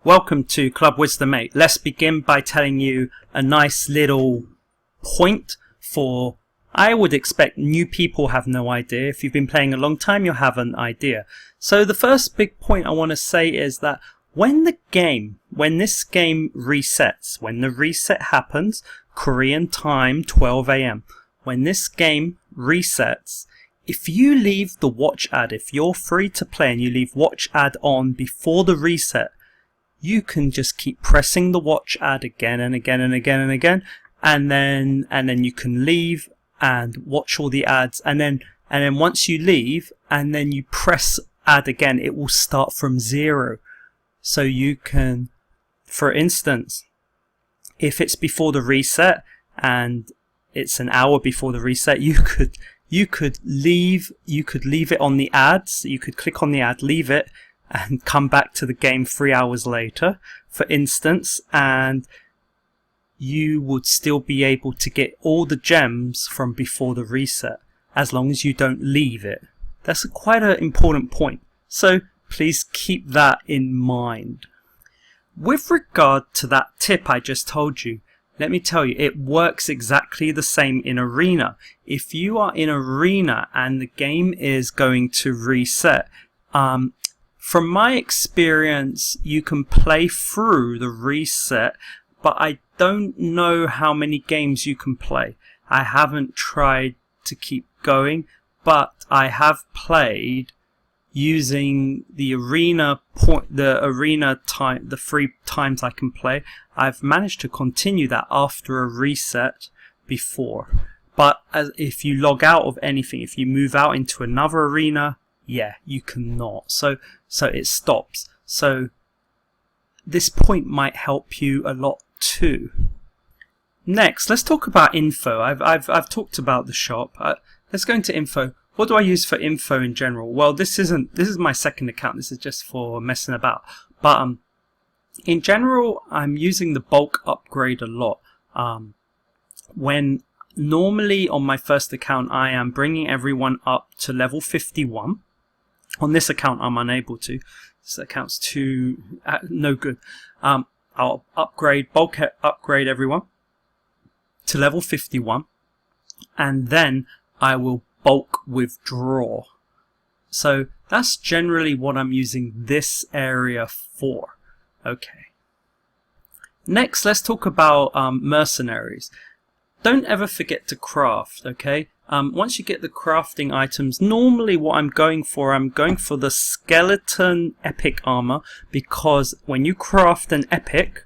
Welcome to Club Wisdom 8. Let's begin by telling you a nice little point for, I would expect new people have no idea. If you've been playing a long time, you'll have an idea. So the first big point I want to say is that when this game resets, when the reset happens, Korean time 12 AM, when this game resets, if you leave the watch ad, if you're free to play and you leave watch ad on before the reset, you can just keep pressing the watch ad again and again and again and again, and then you can leave and watch all the ads, and then once you leave and then you press ad again, it will start from zero. So you can, for instance, if it's before the reset and it's an hour before the reset, you could leave it on the ads. You could click on the ad, leave it, and come back to the game 3 hours later, for instance, and you would still be able to get all the gems from before the reset, as long as you don't leave it. That's quite an important point, so please keep that in mind. With regard to that tip I just told you, let me tell you, it works exactly the same in Arena. If you are in Arena and the game is going to reset, from my experience, you can play through the reset, but I don't know how many games you can play. I haven't tried to keep going, but I have played using the arena time, the free times I can play. I've managed to continue that after a reset before. But if you log out of anything, if you move out into another arena, yeah, you cannot. So it stops. So this point might help you a lot too. Next, let's talk about info. I've talked about the shop. Let's go into info. What do I use for info in general? Well, this is my second account. This is just for messing about. But in general, I'm using the bulk upgrade a lot. When normally on my first account, I am bringing everyone up to level 51. On this account, I'm unable to. This account's too no good. I'll bulk upgrade everyone to level 51, and then I will bulk withdraw. So that's generally what I'm using this area for. Okay. Next, let's talk about mercenaries. Don't ever forget to craft, okay? Once you get the crafting items, normally what I'm going for the skeleton epic armor, because when you craft an epic,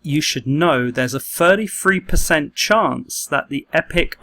you should know there's a 33% chance that the epic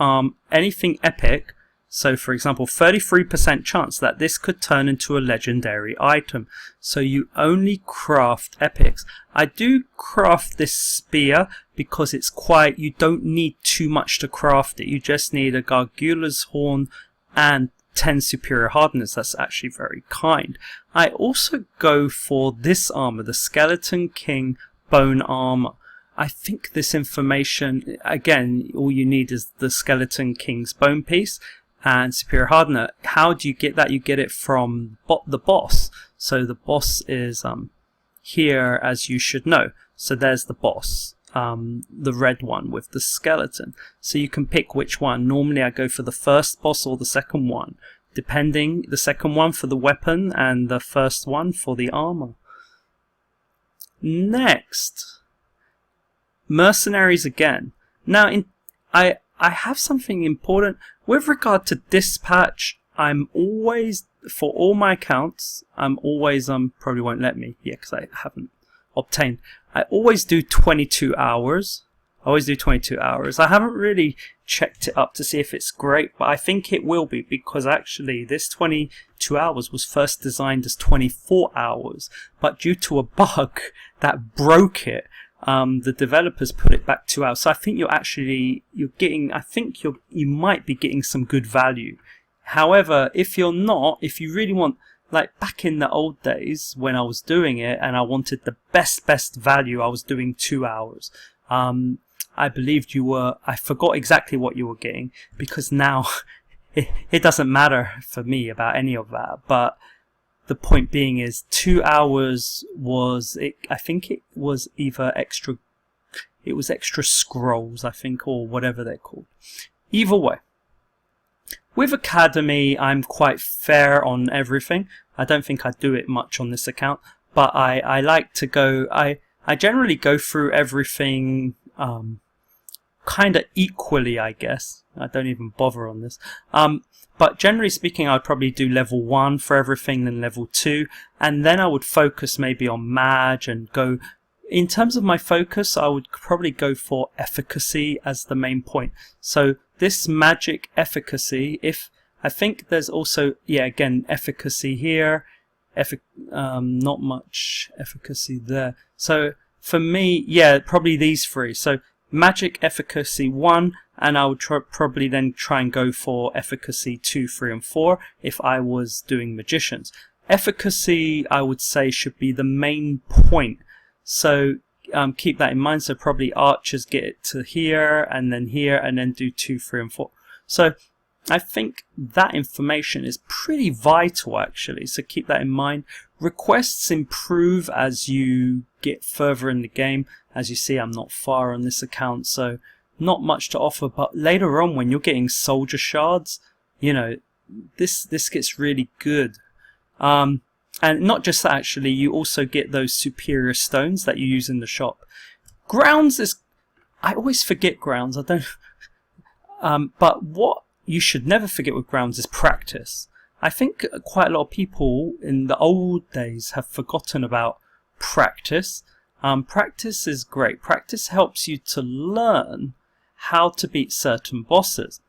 anything epic, so for example 33% chance that this could turn into a legendary item. So you only craft epics. I do craft this spear because it's you don't need too much to craft it. You just need a Gargula's horn and 10 superior hardness. That's actually very kind. I also go for this armor, the Skeleton King bone armor. I think this information, again, all you need is the Skeleton King's bone piece and superior hardness. How do you get that? You get it from the boss. So the boss is here, as you should know. So there's the boss, the red one with the skeleton. So you can pick which one. Normally I go for the first boss or the second one, depending, the second one for the weapon and the first one for the armor. Next, mercenaries again. Now I have something important with regard to dispatch. I'm always, for all my accounts, I'm always probably won't let me, yeah, because I haven't obtained. I always do 22 hours. I haven't really checked it up to see if it's great, but I think it will be, because actually this 22 hours was first designed as 24 hours, but due to a bug that broke it, the developers put it back 2 hours. So I think you might be getting some good value. However, if you really want, like back in the old days when I was doing it and I wanted the best value, I was doing 2 hours. I believed I forgot exactly what you were getting, because now it doesn't matter for me about any of that. But the point being is 2 hours was it. I think it was either extra. It was extra scrolls, I think, or whatever they're called. Either way, with Academy, I'm quite fair on everything. I don't think I do it much on this account, but I like to go. I generally go through everything kind of equally, I guess. I don't even bother on this. But generally speaking, I'd probably do level 1 for everything, then level 2, and then I would focus maybe on Mage and go. In terms of my focus, I would probably go for efficacy as the main point. So this magic efficacy, if I think there's also, yeah, again, efficacy here, not much efficacy there. So for me, yeah, probably these three. So magic efficacy 1, and I would probably then try and go for efficacy 2, 3, and 4 if I was doing magicians. Efficacy, I would say, should be the main point. So keep that in mind. So probably archers get it to here, and then do 2, 3, and 4. So I think that information is pretty vital, actually. So keep that in mind. Requests improve as you get further in the game. As you see, I'm not far on this account, so not much to offer. But later on, when you're getting soldier shards, you know, this gets really good. And not just that, actually, you also get those superior stones that you use in the shop. Grounds is... I always forget grounds. I don't... but what you should never forget with grounds is practice. I think quite a lot of people in the old days have forgotten about practice. Practice is great. Practice helps you to learn how to beat certain bosses.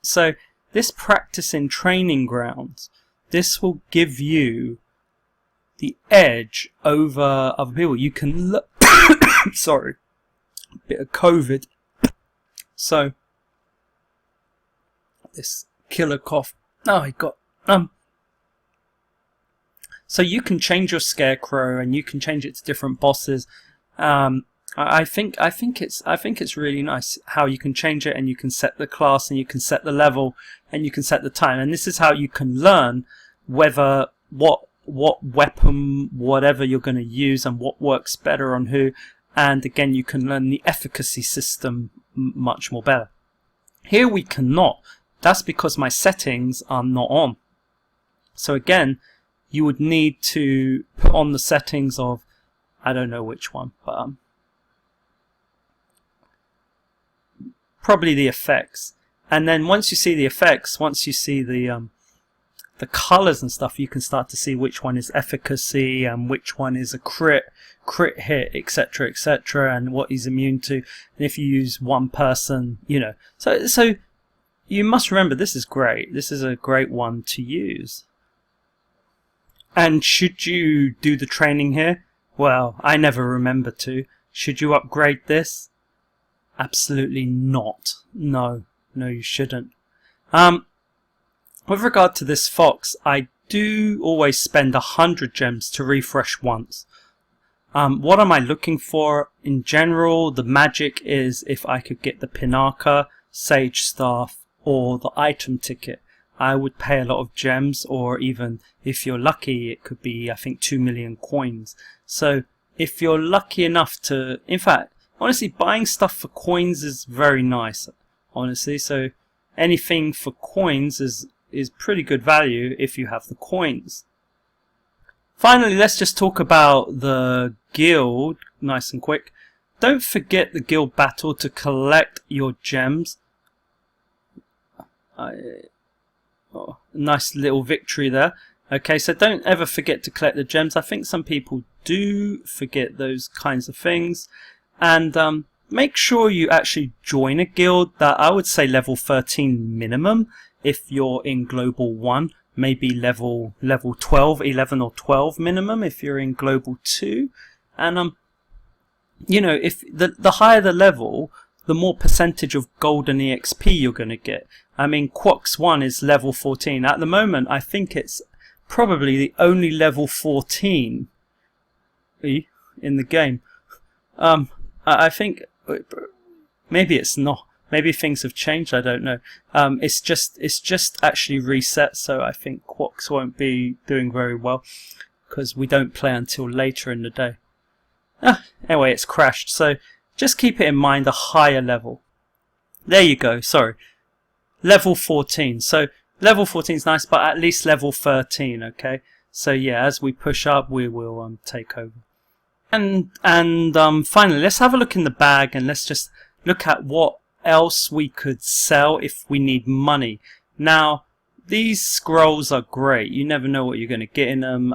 So this practice in training grounds, this will give you the edge over other people. You can sorry, a bit of COVID. So this killer cough. Oh, I got so you can change your scarecrow and you can change it to different bosses. I think it's really nice how you can change it, and you can set the class, and you can set the level, and you can set the time, and this is how you can learn whether what weapon, whatever you're going to use, and what works better on who. And again, you can learn the efficacy system much more better. Here we cannot. That's because my settings are not on. So again, you would need to put on the settings of, I don't know which one, but probably the effects. And then once you see the effects, once you see the colors and stuff, you can start to see which one is efficacy and which one is a crit hit, etc., etc., and what he's immune to. And if you use one person, you know, so you must remember, this is great. This is a great one to use. And should you do the training here? Well, I never remember to. Should you upgrade this? Absolutely not. No, you shouldn't. With regard to this fox, I do always spend 100 gems to refresh once. What am I looking for? In general, the magic is if I could get the Pinaka, Sage Staff, or the item ticket. I would pay a lot of gems, or even if you're lucky, it could be, I think, 2 million coins. So if you're lucky enough to, in fact, honestly, buying stuff for coins is very nice, honestly. So anything for coins is pretty good value if you have the coins. Finally, let's just talk about the guild, nice and quick. Don't forget the guild battle to collect your gems. Nice little victory there. Okay, so don't ever forget to collect the gems. I think some people do forget those kinds of things. And make sure you actually join a guild that I would say level 13 minimum if you're in Global 1. Maybe level 12, 11 or 12 minimum if you're in Global 2. And you know, if the higher the level, the more percentage of golden EXP you're going to get. I mean, Quox 1 is level 14. At the moment, I think it's probably the only level 14 in the game. I think maybe it's not. maybe things have changed, I don't know. It's just actually reset, so I think Quox won't be doing very well because we don't play until later in the day. Anyway, it's crashed, so just keep it in mind, a higher level. There you go, sorry. Level 14. So level 14 is nice, but at least level 13, okay? So yeah, as we push up, we will take over. And finally, let's have a look in the bag and let's just look at what else we could sell if we need money. Now, these scrolls are great. You never know what you're going to get in them.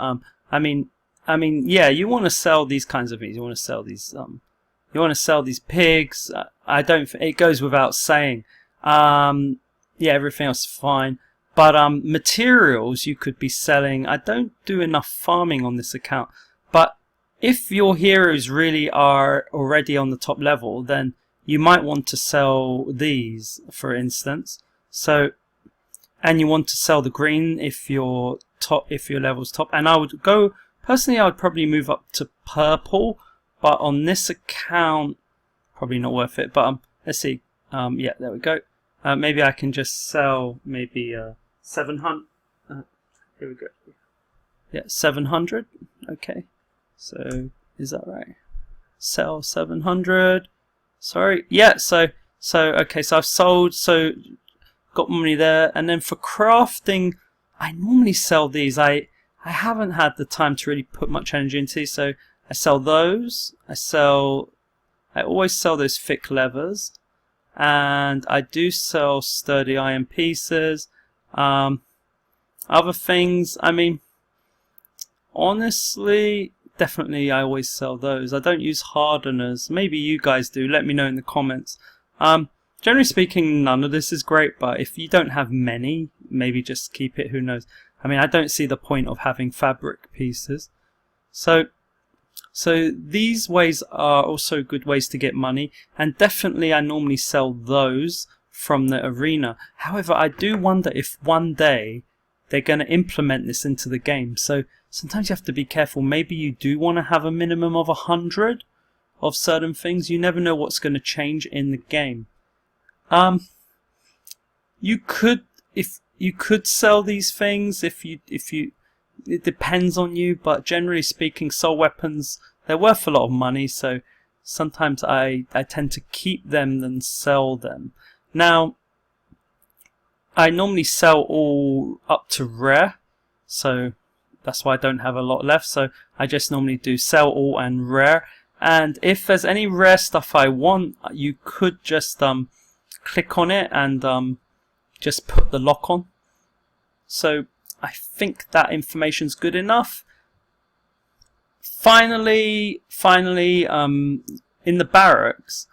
I mean, yeah, you want to sell these kinds of things. You want to sell these. You want to sell these pigs. I don't. It goes without saying. Yeah, everything else is fine. But materials you could be selling. I don't do enough farming on this account. But if your heroes really are already on the top level, then you might want to sell these, for instance. So, and you want to sell the green if your level's top. And I would go personally. I would probably move up to purple. But on this account, probably not worth it. But let's see. Yeah, there we go. Maybe I can just sell maybe 700. Here we go. Yeah, 700. Okay. So is that right? Sell 700. Sorry. Yeah. So okay. So I've sold. So got money there. And then for crafting, I normally sell these. I haven't had the time to really put much energy into these. So I sell those. I always sell those thick levers. And I do sell sturdy iron pieces. Other things, I mean, honestly, definitely I always sell those. I don't use hardeners. Maybe you guys do. Let me know in the comments. Generally speaking, none of this is great, but if you don't have many, maybe just keep it. Who knows? I mean, I don't see the point of having fabric pieces. So these ways are also good ways to get money, and definitely I normally sell those from the arena. However, I do wonder if one day they're going to implement this into the game. So sometimes you have to be careful. Maybe you do want to have a minimum of 100 of certain things. You never know what's going to change in the game. You could sell these things if you it depends on you, but generally speaking, soul weapons, they're worth a lot of money, so sometimes I tend to keep them than sell them. Now, I normally sell all up to rare, so that's why I don't have a lot left. So I just normally do sell all and rare. And if there's any rare stuff I want, you could just click on it and just put the lock on. So I think that information's good enough. Finally, in the barracks,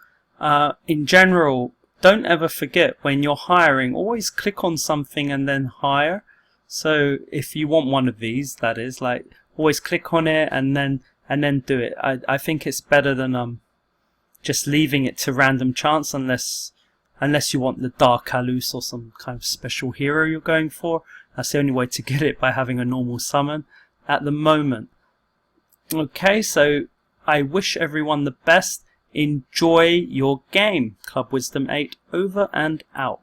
in general, don't ever forget when you're hiring, always click on something and then hire. So if you want one of these, that is, like, always click on it and then do it. I think it's better than just leaving it to random chance, unless you want the Dark Alus or some kind of special hero you're going for. That's the only way to get it, by having a normal summon at the moment. Okay, so I wish everyone the best. Enjoy your game. Club Wisdom 8 over and out.